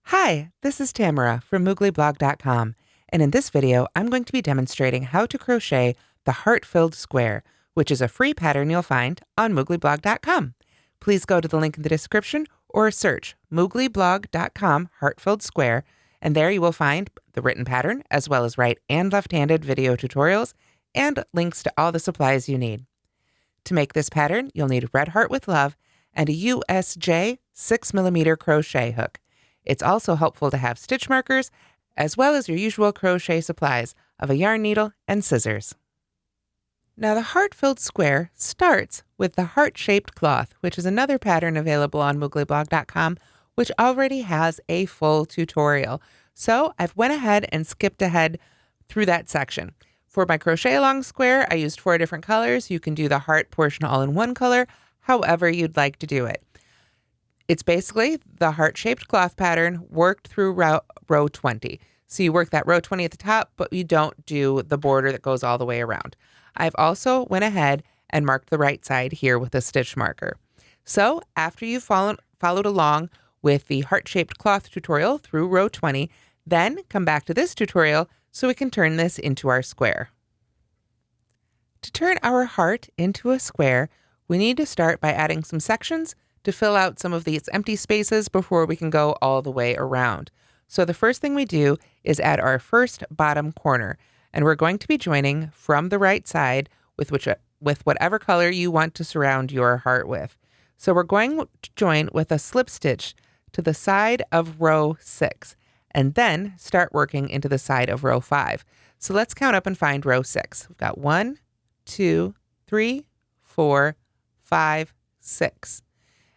Hi, this is Tamara from MooglyBlog.com, and in this video, I'm going to be demonstrating how to crochet the heart-filled square, which is a free pattern you'll find on MooglyBlog.com. Please go to the link in the description or search MooglyBlog.com heart-filled square, and there you will find the written pattern as well as right and left-handed video tutorials and links to all the supplies you need. To make this pattern, you'll need red heart with love and a USJ 6mm crochet hook. It's also helpful to have stitch markers, as well as your usual crochet supplies of a yarn needle and scissors. Now the heart-filled square starts with the heart-shaped cloth, which is another pattern available on MooglyBlog.com, which already has a full tutorial. So I've went ahead and skipped ahead through that section. For my crochet along square, I used 4 different colors. You can do the heart portion all in one color, however you'd like to do it. It's basically the heart-shaped cloth pattern worked through row 20. So you work that row 20 at the top, but you don't do the border that goes all the way around. I've also went ahead and marked the right side here with a stitch marker. So after you've followed along with the heart-shaped cloth tutorial through row 20, then come back to this tutorial so we can turn this into our square. To turn our heart into a square, we need to start by adding some sections to fill out some of these empty spaces before we can go all the way around. So the first thing we do is add our first bottom corner, and we're going to be joining from the right side with whatever color you want to surround your heart with. So we're going to join with a slip stitch to the side of row 6, and then start working into the side of row 5. So let's count up and find row 6. We've got 1, 2, 3, 4, 5, 6.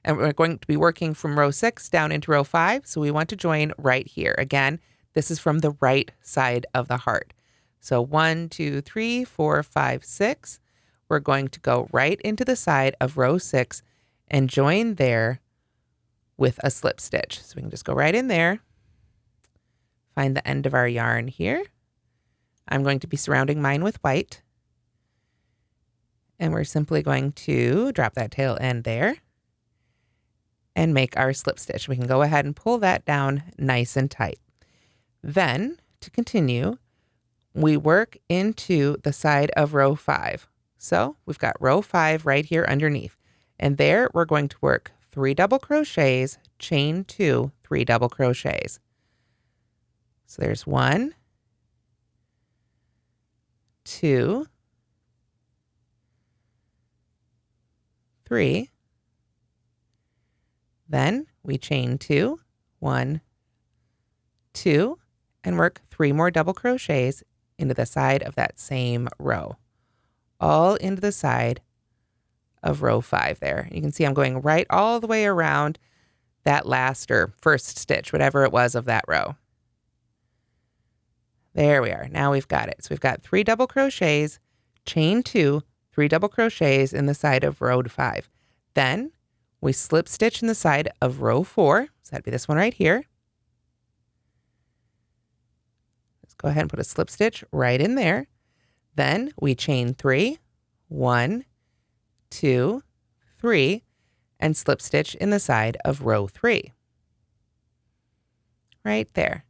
And we're going to be working from row 6 down into row 5. So we want to join right here. Again, this is from the right side of the heart. So 1, 2, 3, 4, 5, 6. We're going to go right into the side of row 6 and join there with a slip stitch. So we can just go right in there, find the end of our yarn here. I'm going to be surrounding mine with white. And we're simply going to drop that tail end there and make our slip stitch. We can go ahead and pull that down nice and tight. Then, to continue, we work into the side of row 5. So we've got row 5 right here underneath. And there we're going to work 3 double crochets, chain 2, 3 double crochets. So there's 1, 2, 3. Then we chain 2, 1, 2, and work 3 more double crochets into the side of that same row, all into the side of row 5 there. You can see I'm going right all the way around that last or first stitch, whatever it was of that row. There we are. Now we've got it. So we've got 3 double crochets, chain 2, 3 double crochets in the side of row 5. Then we slip stitch in the side of row 4. So that'd be this one right here. Let's go ahead and put a slip stitch right in there. Then we chain 3, 1, 2, 3, and slip stitch in the side of row 3. Right there.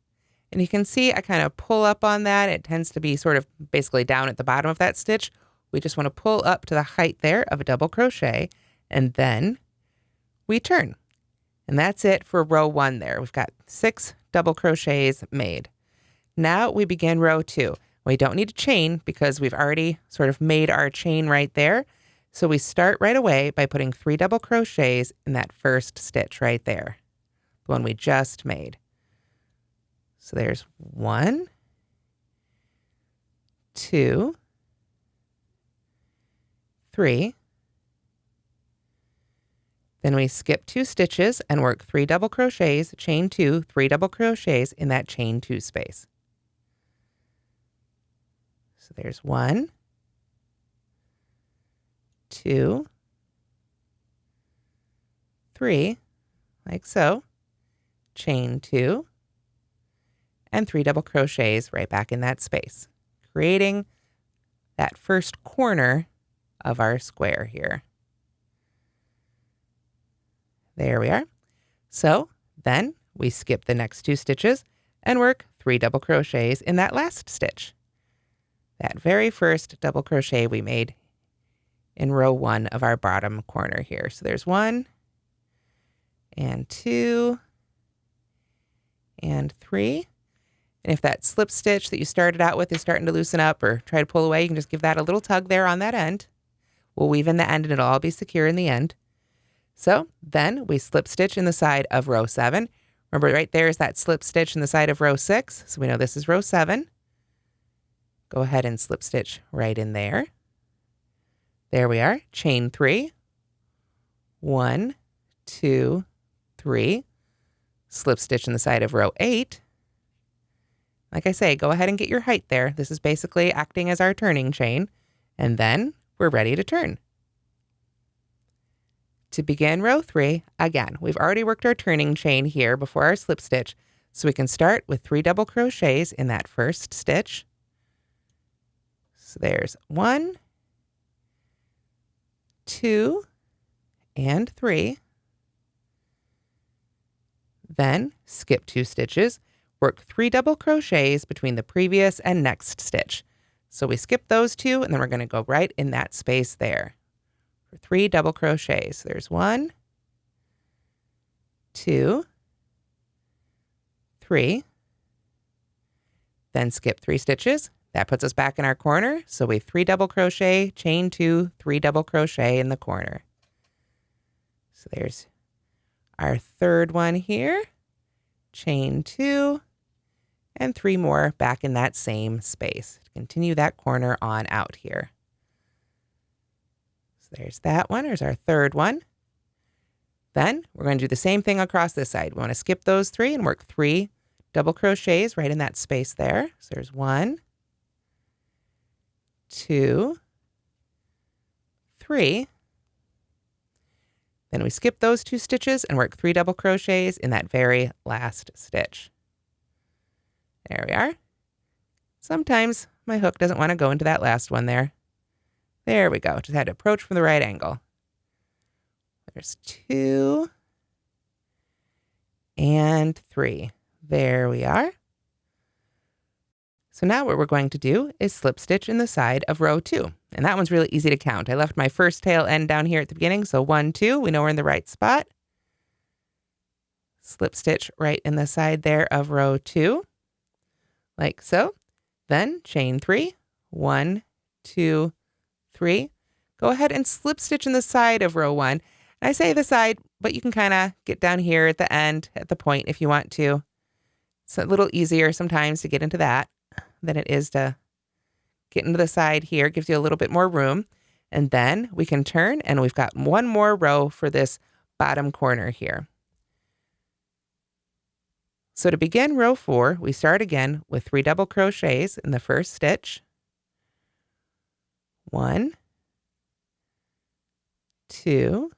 And you can see I kind of pull up on that. It tends to be sort of basically down at the bottom of that stitch. We just want to pull up to the height there of a double crochet, and then we turn. And that's it for row 1 there. We've got 6 double crochets made. Now we begin row 2. We don't need to chain because we've already sort of made our chain right there. So we start right away by putting 3 double crochets in that first stitch right there, the one we just made. So there's 1, 2, 3. Then we skip 2 stitches and work 3 double crochets, chain 2, 3 double crochets in that chain 2 space. So there's 1, 2, 3, like so, chain 2, and 3 double crochets right back in that space, creating that first corner of our square here. There we are. So then we skip the next 2 stitches and work 3 double crochets in that last stitch. That very first double crochet we made in row 1 of our bottom corner here. So there's 1 and 2 and 3. And if that slip stitch that you started out with is starting to loosen up or try to pull away, you can just give that a little tug there on that end. We'll weave in the end and it'll all be secure in the end. So then we slip stitch in the side of row 7. Remember, right there is that slip stitch in the side of row 6. So we know this is row 7. Go ahead and slip stitch right in there. There we are. Chain 3. 1, 2, 3. Slip stitch in the side of row 8. Like I say, go ahead and get your height there. This is basically acting as our turning chain. And then we're ready to turn. To begin row 3, again, we've already worked our turning chain here before our slip stitch, so we can start with 3 double crochets in that first stitch. So there's 1, 2, and 3. Then skip 2 stitches, work 3 double crochets between the previous and next stitch. So we skip those 2, and then we're going to go right in that space there. 3 double crochets. There's 1, 2, 3. Then skip 3 stitches. That puts us back in our corner. So we 3 double crochet, chain 2, 3 double crochet in the corner. So there's our third one here. Chain 2, and 3 more back in that same space. Continue that corner on out here. So there's that one. There's our third one. Then we're going to do the same thing across this side. We want to skip those 3 and work 3 double crochets right in that space there. So there's 1, 2, 3. Then we skip those 2 stitches and work 3 double crochets in that very last stitch. There we are. Sometimes my hook doesn't want to go into that last one there. There we go. Just had to approach from the right angle. There's 2 and 3. There we are. So now what we're going to do is slip stitch in the side of row 2. And that one's really easy to count. I left my first tail end down here at the beginning. So 1, 2, we know we're in the right spot. Slip stitch right in the side there of row 2, like so. Then chain 3, 1, 2, 3. Go ahead and slip stitch in the side of row 1. And I say the side, but you can kind of get down here at the end, at the point if you want to. It's a little easier sometimes to get into that than it is to get into the side here. It gives you a little bit more room. And then we can turn, and we've got one more row for this bottom corner here. So to begin row 4, we start again with 3 double crochets in the first stitch. 1, 2,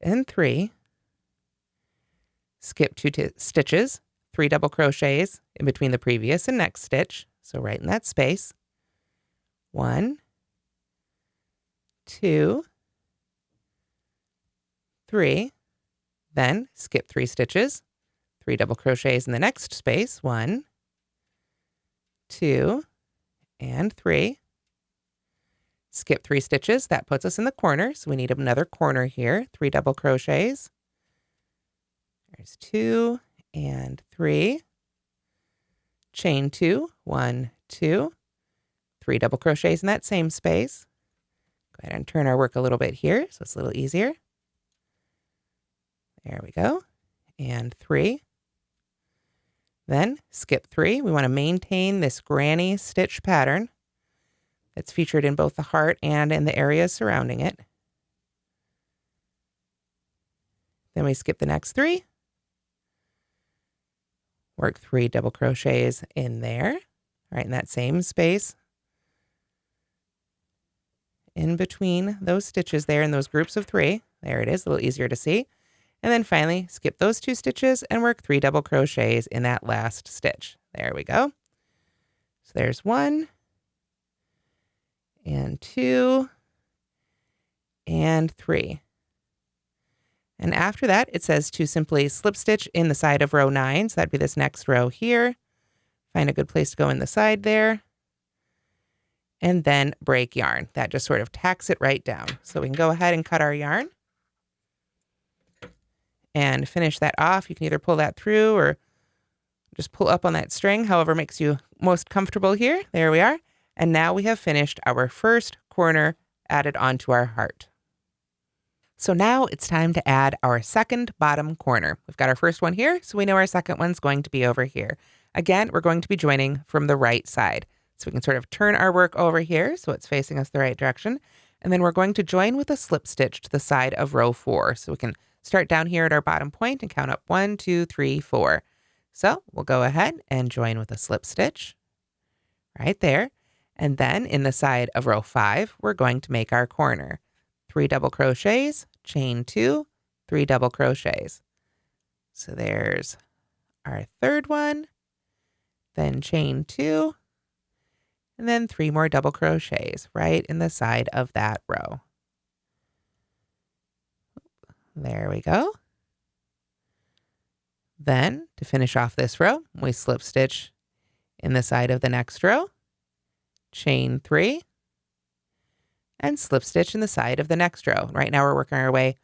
and 3. Skip 2 stitches, 3 double crochets in between the previous and next stitch. So right in that space. 1, 2, 3. Then skip 3 stitches, 3 double crochets in the next space. 1, 2, and 3. Skip 3 stitches. That puts us in the corner. So we need another corner here. 3 double crochets. There's 2 and 3. Chain 2. 1, 2. 3 double crochets in that same space. Go ahead and turn our work a little bit here so it's a little easier. There we go. And 3. Then skip 3. We want to maintain this granny stitch pattern that's featured in both the heart and in the areas surrounding it. Then we skip the next 3. Work 3 double crochets in there, right in that same space. In between those stitches there in those groups of 3. There it is, a little easier to see. And then finally, skip those 2 stitches and work 3 double crochets in that last stitch. There we go. So there's 1, and 2, and 3. And after that, it says to simply slip stitch in the side of row 9. So that'd be this next row here. Find a good place to go in the side there. And then break yarn. That just sort of tacks it right down. So we can go ahead and cut our yarn and finish that off. You can either pull that through or just pull up on that string, however makes you most comfortable here. There we are. And now we have finished our first corner added onto our heart. So now it's time to add our second bottom corner. We've got our first one here, so we know our second one's going to be over here. Again, we're going to be joining from the right side. So we can sort of turn our work over here so it's facing us the right direction. And then we're going to join with a slip stitch to the side of row 4. So we can start down here at our bottom point and count up 1, 2, 3, 4. So we'll go ahead and join with a slip stitch right there. And then in the side of row 5, we're going to make our corner. 3 double crochets, chain 2, 3 double crochets. So there's our third one, then chain 2, and then 3 more double crochets right in the side of that row. There we go. Then to finish off this row, we slip stitch in the side of the next row, chain 3, and slip stitch in the side of the next row. Right now we're working our way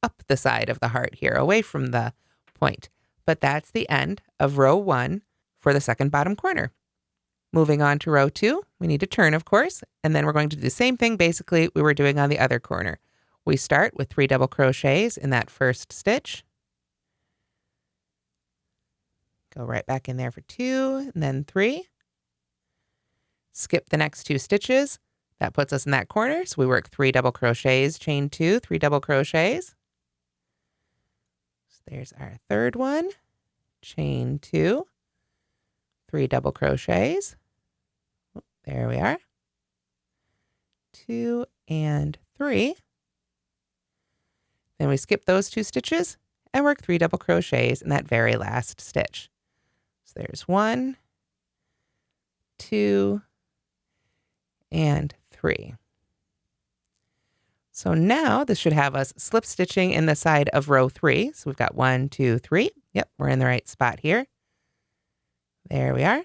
up the side of the heart here, away from the point. But that's the end of row 1 for the second bottom corner. Moving on to row 2, we need to turn, of course, and then we're going to do the same thing basically we were doing on the other corner. We start with 3 double crochets in that first stitch. Go right back in there for 2, and then 3. Skip the next 2 stitches. That puts us in that corner, so we work 3 double crochets, chain 2, 3 double crochets. So there's our third one, chain 2, 3 double crochets. There we are. 2 and 3. Then we skip those 2 stitches and work 3 double crochets in that very last stitch. So there's 1, 2, and 3. So now this should have us slip stitching in the side of row 3. So we've got 1, 2, 3. Yep, we're in the right spot here. There we are.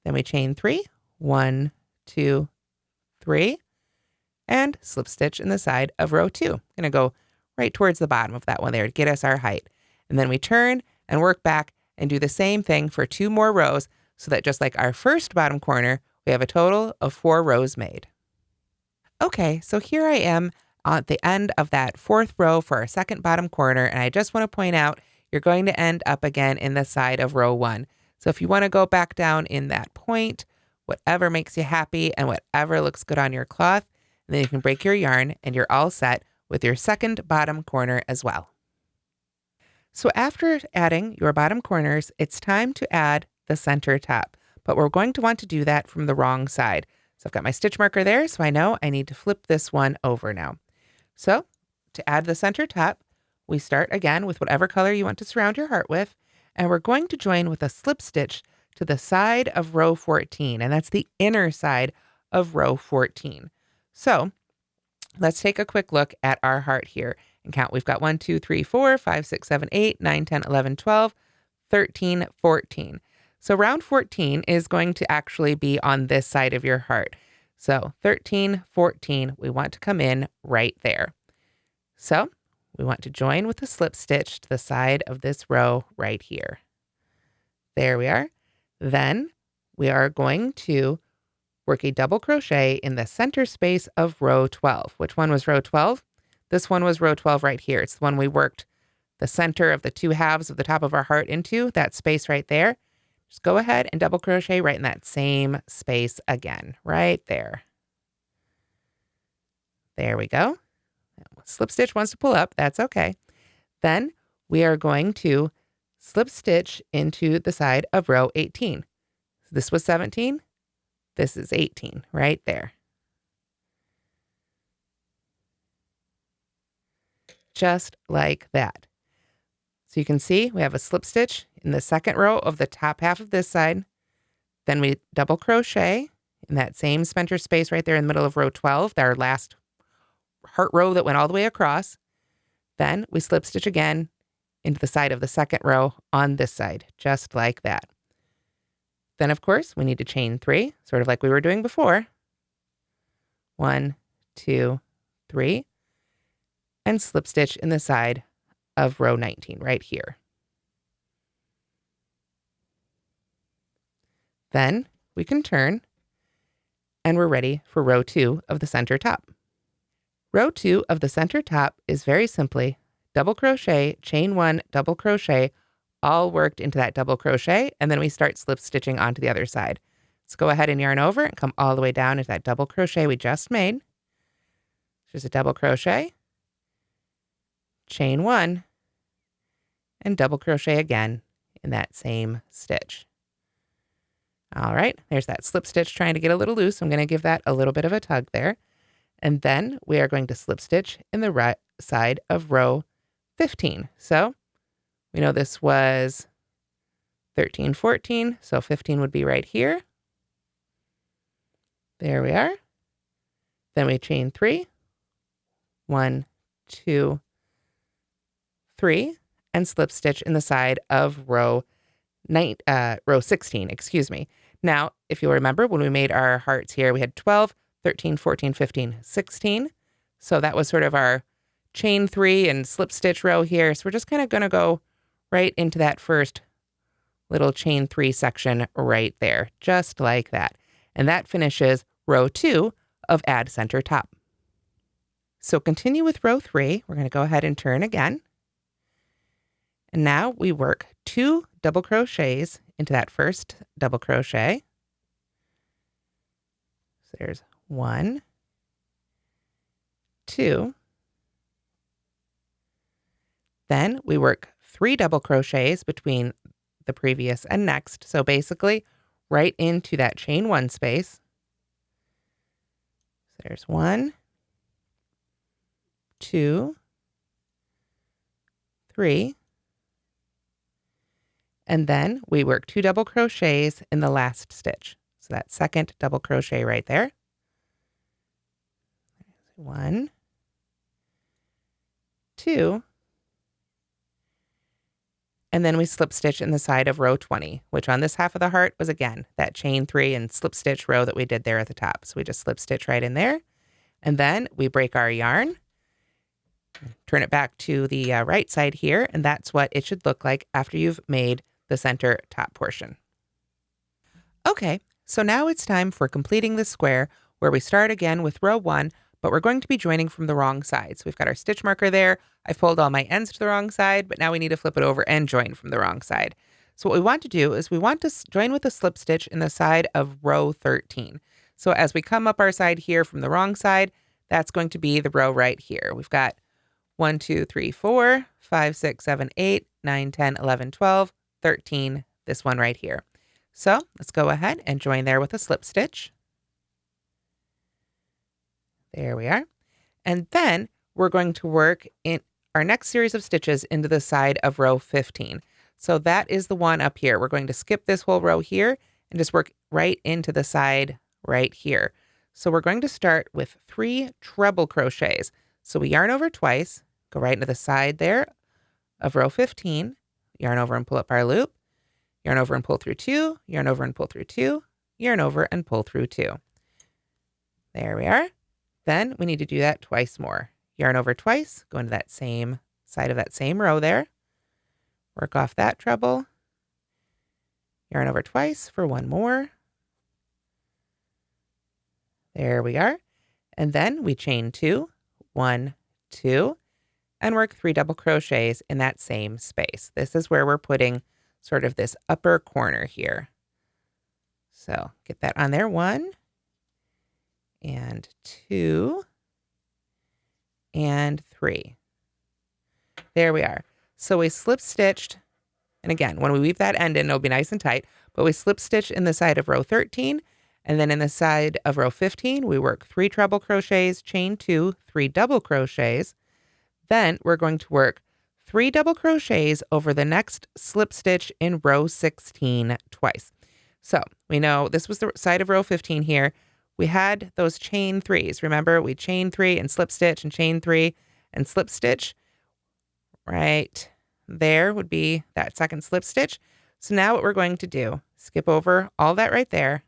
Then we chain 3, 1, 2, 3, and slip stitch in the side of row 2. I'm going to go right towards the bottom of that one there to get us our height. And then we turn and work back and do the same thing for 2 more rows so that just like our first bottom corner, we have a total of 4 rows made. Okay, so here I am at the end of that 4th row for our second bottom corner, and I just want to point out you're going to end up again in the side of row 1. So if you want to go back down in that point, whatever makes you happy and whatever looks good on your cloth, and then you can break your yarn and you're all set with your second bottom corner as well. So after adding your bottom corners, it's time to add the center top, but we're going to want to do that from the wrong side. So I've got my stitch marker there, so I know I need to flip this one over now. So to add the center top, we start again with whatever color you want to surround your heart with, and we're going to join with a slip stitch to the side of row 14, and that's the inner side of row 14. So let's take a quick look at our heart here and count. We've got 1, 2, 3, 4, 5, 6, 7, 8, 9, 10, 11, 12, 13, 14. So round 14 is going to actually be on this side of your heart. So 13, 14, we want to come in right there. So we want to join with a slip stitch to the side of this row right here. There we are. Then we are going to work a double crochet in the center space of row 12. Which one was row 12? This one was row 12 right here. It's the one we worked the center of the 2 halves of the top of our heart into, that space right there. Just go ahead and double crochet right in that same space again, right there. There we go. Slip stitch wants to pull up, that's okay. Then we are going to slip stitch into the side of row 18. This was 17. This is 18 right there. Just like that. So you can see we have a slip stitch in the second row of the top half of this side. Then we double crochet in that same center space right there in the middle of row 12, our last heart row that went all the way across. Then we slip stitch again into the side of the second row on this side, just like that. Then, of course, we need to chain 3, sort of like we were doing before. 1, 2, 3, and slip stitch in the side of row 19 right here. Then we can turn, and we're ready for row 2 of the center top. Row 2 of the center top is very simply double crochet, chain 1, double crochet, all worked into that double crochet, and then we start slip stitching onto the other side. Let's go ahead and yarn over and come all the way down into that double crochet we just made. There's a double crochet, chain 1, and double crochet again in that same stitch. All right, there's that slip stitch trying to get a little loose. I'm going to give that a little bit of a tug there. And then we are going to slip stitch in the right side of row 15. So we know this was 13, 14, so 15 would be right here. There we are. Then we chain 3, 1, 2, 3, and slip stitch in the side of row 16, excuse me. Now, if you'll remember, when we made our hearts here, we had 12, 13, 14, 15, 16. So that was sort of our chain 3 and slip stitch row here. So we're just kind of going to go right into that first little chain 3 section right there, just like that. And that finishes row 2 of add center top. So continue with row 3. We're going to go ahead and turn again. And now we work 2 double crochets into that first double crochet. So there's 1, 2. Then we work 3 double crochets between the previous and next. So basically right into that chain 1 space. So there's 1, 2, 3. And then we work 2 double crochets in the last stitch. So that second double crochet right there. 1, 2. And then we slip stitch in the side of row 20, which on this half of the heart was, again, that chain 3 and slip stitch row that we did there at the top. So we just slip stitch right in there. And then we break our yarn, turn it back to the right side here, and that's what it should look like after you've made the center top portion. Okay, so now it's time for completing the square, where we start again with row 1, but we're going to be joining from the wrong side. So we've got our stitch marker there. I've pulled all my ends to the wrong side, but now we need to flip it over and join from the wrong side. So what we want to do is we want to join with a slip stitch in the side of row 13. So as we come up our side here from the wrong side, that's going to be the row right here. We've got 1, 2, 3, 4, 5, 6, 7, 8, 9, 10, 11, 12, 13, this one right here. So let's go ahead and join there with a slip stitch. There we are. And then we're going to work in our next series of stitches into the side of row 15. So that is the one up here. We're going to skip this whole row here and just work right into the side right here. So we're going to start with 3 treble crochets. So we yarn over twice, go right into the side there of row 15, yarn over and pull up our loop, yarn over and pull through 2, yarn over and pull through 2, yarn over and pull through 2. There we are. Then we need to do that twice more. Yarn over twice, go into that same side of that same row there, work off that treble, yarn over twice for 1 more. There we are. And then we chain 2, 1, 2, and work 3 double crochets in that same space. This is where we're putting sort of this upper corner here. So get that on there, 1 and 2 and 3. There we are. So we slip stitched, and again, when we weave that end in, it'll be nice and tight, but we slip stitch in the side of row 13, and then in the side of row 15, we work 3 treble crochets, chain 2, 3 double crochets. Then we're going to work 3 double crochets over the next slip stitch in row 16 twice. So we know this was the side of row 15 here. We had those chain 3s. Remember, we chain 3 and slip stitch and chain 3 and slip stitch. right there would be that second slip stitch. So now what we're going to do, skip over all that right there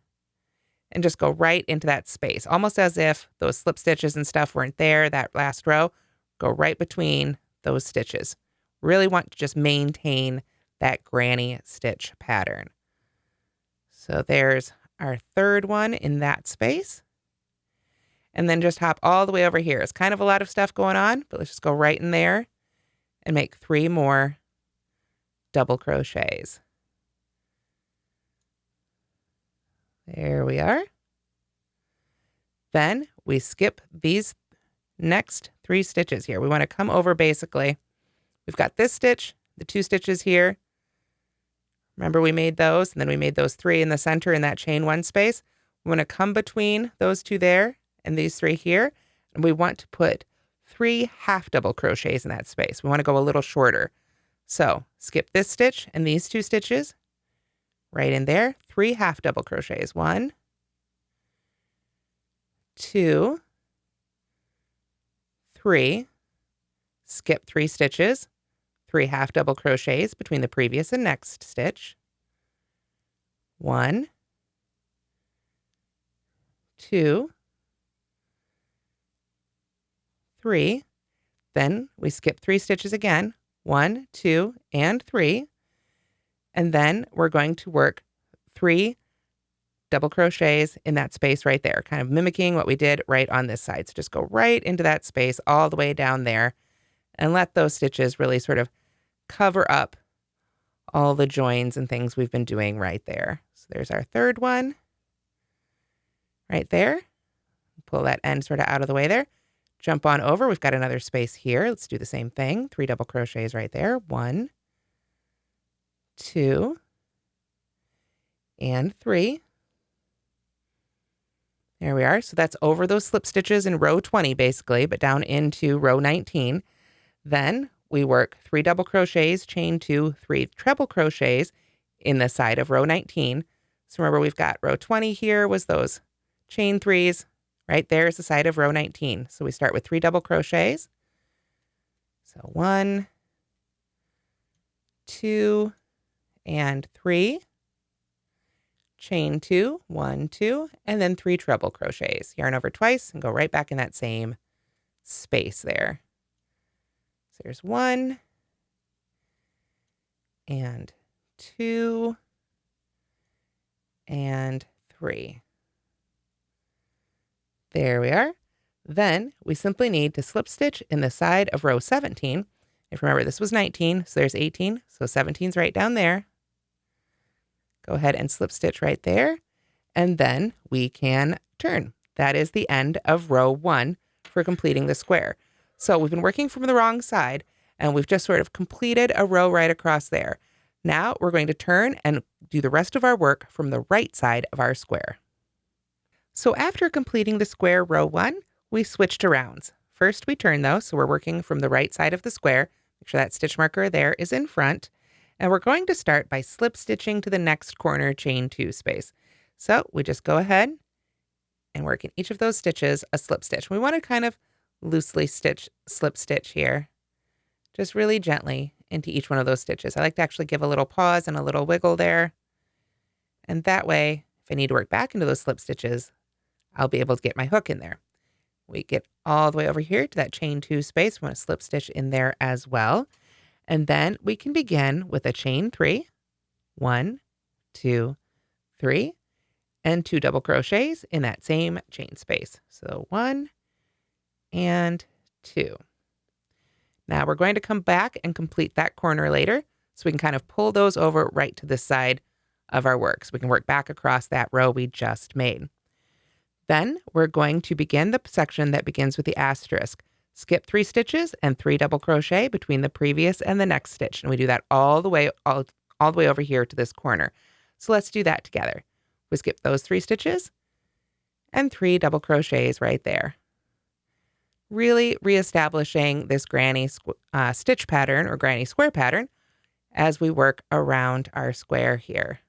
and just go right into that space, almost as if those slip stitches and stuff weren't there, that last row. Go right between those stitches. Really want to just maintain that granny stitch pattern. So there's our third one in that space. And then just hop all the way over here. It's kind of a lot of stuff going on, but let's just go right in there and make 3 more double crochets. There we are. Then we skip these next 3 stitches here. We want to come over basically. We've got this stitch, the 2 stitches here. Remember we made those, and then we made those 3 in the center in that chain 1 space. We want to come between those 2 there and these 3 here, and we want to put 3 half double crochets in that space. We want to go a little shorter. So skip this stitch and these 2 stitches right in there, 3 half double crochets. 1, 2, 3, skip 3 stitches, 3 half double crochets between the previous and next stitch. 1, 2, 3. Then we skip 3 stitches again, 1, 2, and 3. And then we're going to work 3 double crochets in that space right there, kind of mimicking what we did right on this side. So just go right into that space all the way down there and let those stitches really sort of cover up all the joins and things we've been doing right there. So there's our third one right there. Pull that end sort of out of the way there. Jump on over. We've got another space here. Let's do the same thing. 3 double crochets right there. 1, 2, and 3. There we are. So that's over those slip stitches in row 20 basically, but down into row 19. Then we work 3 double crochets, chain 2, 3 treble crochets in the side of row 19. So remember we've got row 20 here was those chain 3s. Right there is the side of row 19. So we start with 3 double crochets. So 1, 2, and 3. Chain 2, 1, 2, and then 3 treble crochets. Yarn over twice and go right back in that same space there. So there's 1 and 2 and 3. There we are. Then we simply need to slip stitch in the side of row 17. If you remember, this was 19, so there's 18. So 17's right down there. Go ahead and slip stitch right there, and then we can turn. That is the end of row 1 for completing the square. So we've been working from the wrong side, and we've just sort of completed a row right across there. Now we're going to turn and do the rest of our work from the right side of our square. So after completing the square row 1, we switch to rounds. First we turn though, so we're working from the right side of the square. Make sure that stitch marker there is in front. And we're going to start by slip stitching to the next corner chain 2 space. So we just go ahead and work in each of those stitches a slip stitch. We want to kind of loosely slip stitch here, just really gently into each one of those stitches. I like to actually give a little pause and a little wiggle there. And that way, if I need to work back into those slip stitches, I'll be able to get my hook in there. We get all the way over here to that chain 2 space. We want to slip stitch in there as well. And then we can begin with a chain 3, 1, 2, 3, and 2 double crochets in that same chain space. So 1 and 2. Now we're going to come back and complete that corner later, so we can kind of pull those over right to the side of our work. So we can work back across that row we just made. Then we're going to begin the section that begins with the asterisk. Skip 3 stitches and 3 double crochet between the previous and the next stitch. And we do that all the way over here to this corner. So let's do that together. We skip those 3 stitches and 3 double crochets right there. Really reestablishing this granny stitch pattern or granny square pattern as we work around our square here.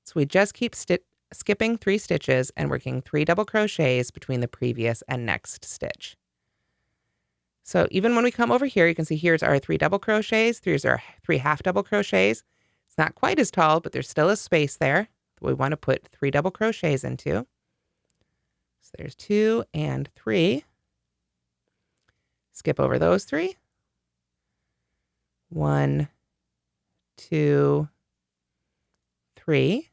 So we just keep skipping 3 stitches and working 3 double crochets between the previous and next stitch. So even when we come over here, you can see here's our 3 double crochets, here's our 3 half double crochets. It's not quite as tall, but there's still a space there that we want to put 3 double crochets into. So there's 2 and 3. Skip over those 3. 1, 2, 3.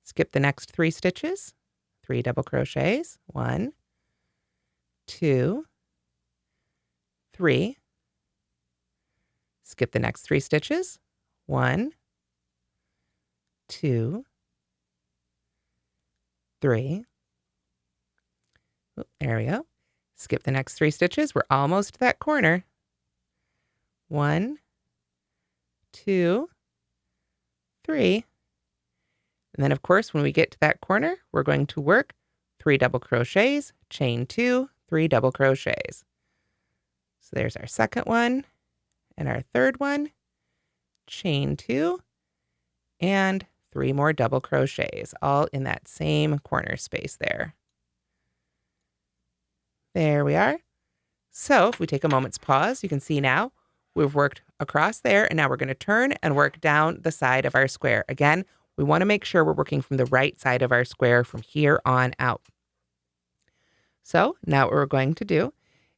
Skip the next 3 stitches, 3 double crochets, 1, 2, 3. Skip the next 3 stitches, 1, 2, 3. Oop, there we go. Skip the next 3 stitches. We're almost to that corner. 1, 2, 3. And then, of course, when we get to that corner, we're going to work 3 double crochets, chain 2, 3 double crochets. So there's our second one and our third one, chain 2, and 3 more double crochets, all in that same corner space there. There we are. So if we take a moment's pause, you can see now we've worked across there, and now we're going to turn and work down the side of our square. Again, we want to make sure we're working from the right side of our square from here on out. So now what we're going to do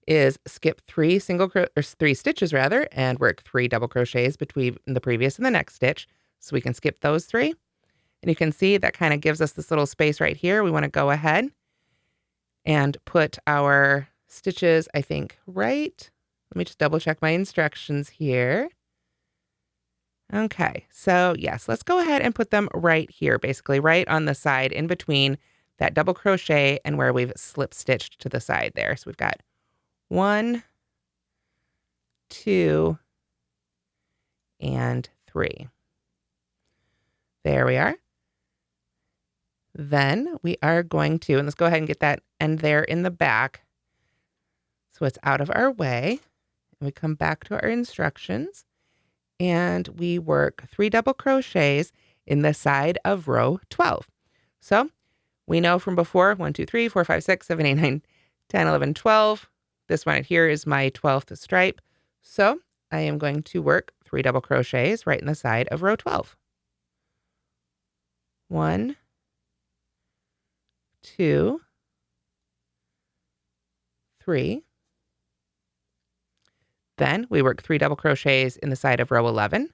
is skip 3 stitches rather, and work 3 double crochets between the previous and the next stitch. So we can skip those 3. And you can see that kind of gives us this little space right here. We want to go ahead and put our stitches, I think, right. Let me just double check my instructions here. Okay, so yes, let's go ahead and put them right here, basically right on the side in between that double crochet and where we've slip stitched to the side there. So we've got 1, 2, and 3. There we are. Then we are going to, and let's go ahead and get that end there in the back so it's out of our way. And we come back to our instructions and we work 3 double crochets in the side of row 12. So we know from before 1, 2, 3, 4, 5, 6, 7, 8, 9, 10, 11, 12. This one right here is my 12th stripe. So I am going to work 3 double crochets right in the side of row 12. 1, 2, 3. Then we work 3 double crochets in the side of row 11.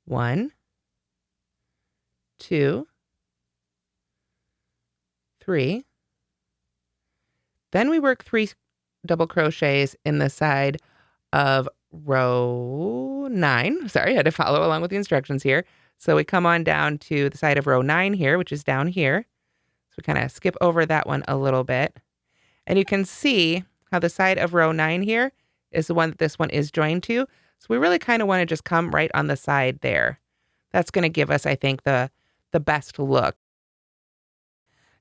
1, 2, 3. Then we work 3 double crochets in the side of row 9. Sorry, I had to follow along with the instructions here. So we come on down to the side of row 9 here, which is down here. So we kind of skip over that one a little bit. And you can see how the side of row 9 here is the one that this one is joined to. So we really kind of want to just come right on the side there. That's going to give us, I think, the best look.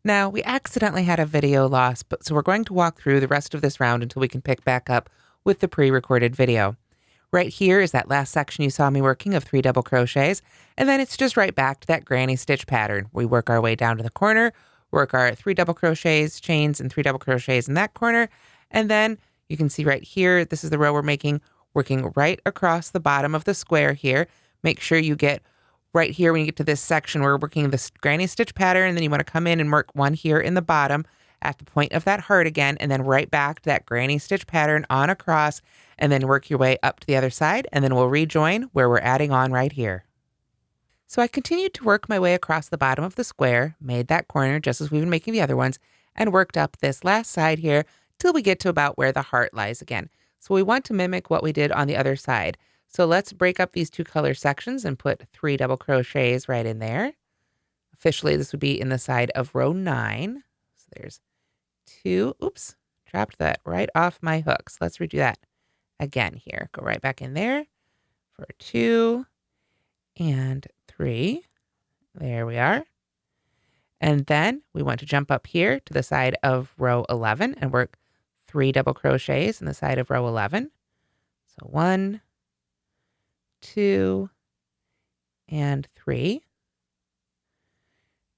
Now, we accidentally had a video loss, so we're going to walk through the rest of this round until we can pick back up with the pre-recorded video. Right here is that last section you saw me working of 3 double crochets, and then it's just right back to that granny stitch pattern. We work our way down to the corner, work our 3 double crochets, chains, and 3 double crochets in that corner, and then you can see right here, this is the row we're making, working right across the bottom of the square here. Make sure you get right here when you get to this section, we're working this granny stitch pattern, and then you want to come in and work one here in the bottom at the point of that heart again, and then right back to that granny stitch pattern on across, and then work your way up to the other side, and then we'll rejoin where we're adding on right here. So I continued to work my way across the bottom of the square, made that corner just as we've been making the other ones, and worked up this last side here till we get to about where the heart lies again. So we want to mimic what we did on the other side. So let's break up these 2 color sections and put 3 double crochets right in there. Officially, this would be in the side of row 9. So there's 2. Oops, dropped that right off my hook. So let's redo that again here. Go right back in there for 2 and 3. There we are. And then we want to jump up here to the side of row 11 and work 3 double crochets in the side of row 11. So 1, 2, and 3.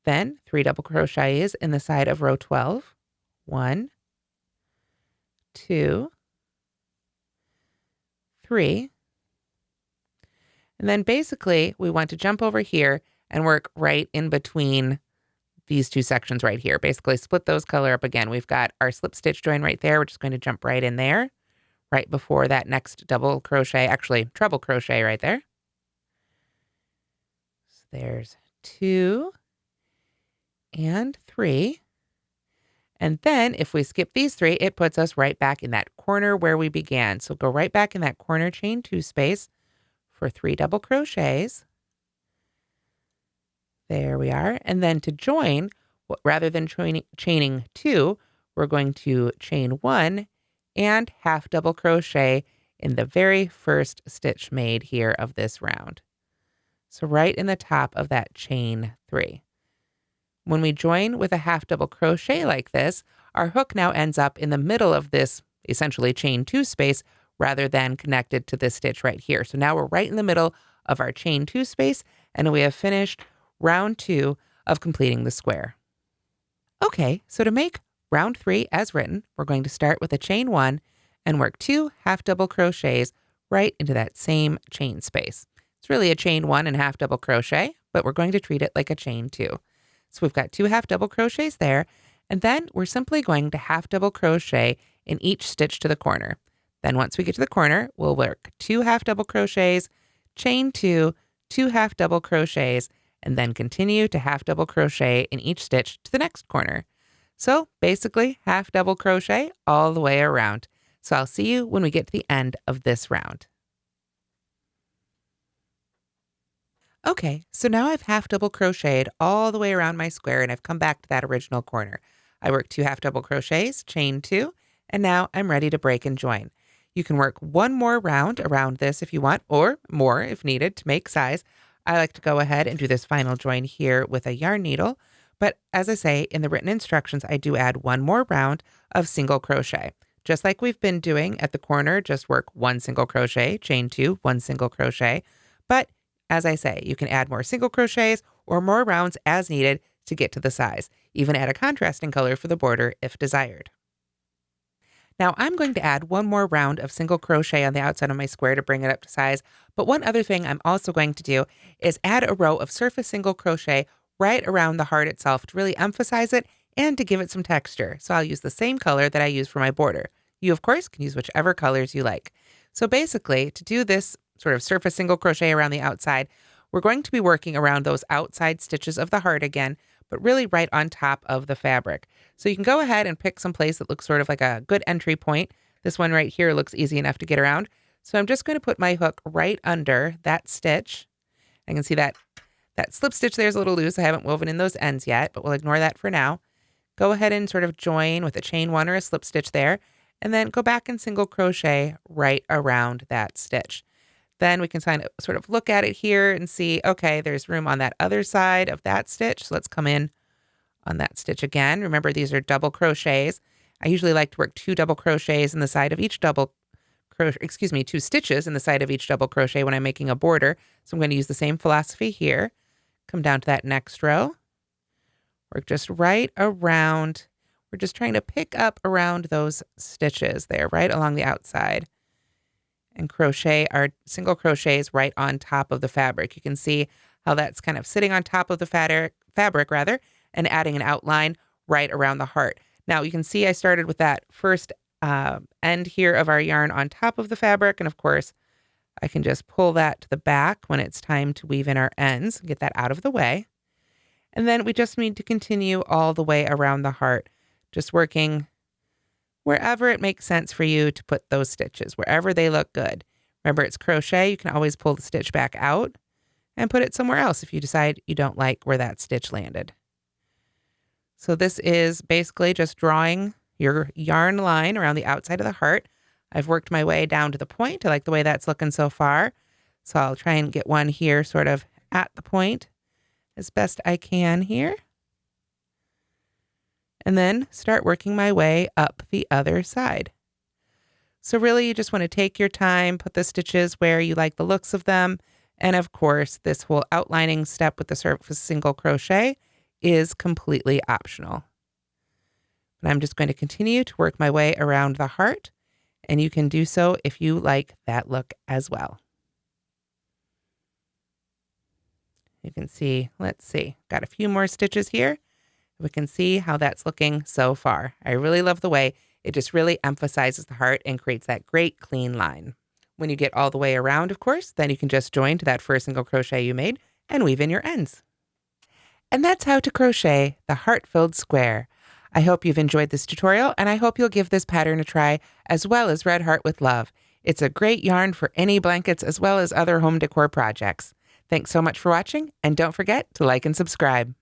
Then 3 double crochets in the side of row 12. 1, 2, 3. And then basically we want to jump over here and work right in between these two sections right here. Basically split those color up again. We've got our slip stitch join right there. We're just going to jump right in there, right before that next double crochet, actually treble crochet right there. So there's 2 and 3. And then if we skip these 3, it puts us right back in that corner where we began. So go right back in that corner chain 2 space for 3 double crochets. There we are. And then to join, rather than chaining 2, we're going to chain 1 and half double crochet in the very first stitch made here of this round. So right in the top of that chain 3. When we join with a half double crochet like this, our hook now ends up in the middle of this essentially chain 2 space rather than connected to this stitch right here. So now we're right in the middle of our chain 2 space, and we have finished round 2 of completing the square. Okay, so to make round 3 as written, we're going to start with a chain 1 and work 2 half double crochets right into that same chain space. It's really a chain 1 and half double crochet, but we're going to treat it like a chain 2. So we've got 2 half double crochets there, and then we're simply going to half double crochet in each stitch to the corner. Then once we get to the corner, we'll work 2 half double crochets, chain 2, 2 half double crochets, and then continue to half double crochet in each stitch to the next corner. So basically half double crochet all the way around. So I'll see you when we get to the end of this round. Okay, so now I've half double crocheted all the way around my square, and I've come back to that original corner. I worked 2 half double crochets, chain 2, and now I'm ready to break and join. You can work one more round around this if you want, or more if needed to make size. I like to go ahead and do this final join here with a yarn needle, but as I say, in the written instructions, I do add one more round of single crochet. Just like we've been doing at the corner, just work 1 single crochet, chain 2, 1 single crochet. But as I say, you can add more single crochets or more rounds as needed to get to the size. Even add a contrasting color for the border if desired. Now I'm going to add one more round of single crochet on the outside of my square to bring it up to size. But one other thing I'm also going to do is add a row of surface single crochet right around the heart itself to really emphasize it and to give it some texture. So I'll use the same color that I use for my border. You, of course, can use whichever colors you like. So basically, to do this sort of surface single crochet around the outside, we're going to be working around those outside stitches of the heart again, but really right on top of the fabric. So you can go ahead and pick some place that looks sort of like a good entry point. This one right here looks easy enough to get around. So I'm just going to put my hook right under that stitch. I can see that slip stitch there is a little loose. I haven't woven in those ends yet, but we'll ignore that for now. Go ahead and sort of join with a chain 1 or a slip stitch there, and then go back and single crochet right around that stitch. Then we can sort of look at it here and see, okay, there's room on that other side of that stitch. So let's come in on that stitch again. Remember, these are double crochets. I usually like to work 2 double crochets in the side of each 2 stitches in the side of each double crochet when I'm making a border. So I'm going to use the same philosophy here. Come down to that next row. Work just right around. We're just trying to pick up around those stitches there, right along the outside. And crochet our single crochets right on top of the fabric. You can see how that's kind of sitting on top of the fabric and adding an outline right around the heart. Now you can see I started with that first end here of our yarn on top of the fabric, and of course I can just pull that to the back when it's time to weave in our ends, get that out of the way. And then we just need to continue all the way around the heart, just working wherever it makes sense for you to put those stitches, wherever they look good. Remember, it's crochet. You can always pull the stitch back out and put it somewhere else if you decide you don't like where that stitch landed. So this is basically just drawing your yarn line around the outside of the heart. I've worked my way down to the point. I like the way that's looking so far. So I'll try and get one here sort of at the point as best I can here. And then start working my way up the other side. So really you just want to take your time, put the stitches where you like the looks of them. And of course, this whole outlining step with the surface single crochet is completely optional. And I'm just going to continue to work my way around the heart, and you can do so if you like that look as well. You can see, let's see, got a few more stitches here. We can see how that's looking so far. I really love the way it just really emphasizes the heart and creates that great clean line. When you get all the way around, of course, then you can just join to that first single crochet you made and weave in your ends. And that's how to crochet the heart-filled square. I hope you've enjoyed this tutorial, and I hope you'll give this pattern a try, as well as Red Heart with Love. It's a great yarn for any blankets as well as other home decor projects. Thanks so much for watching, and don't forget to like and subscribe.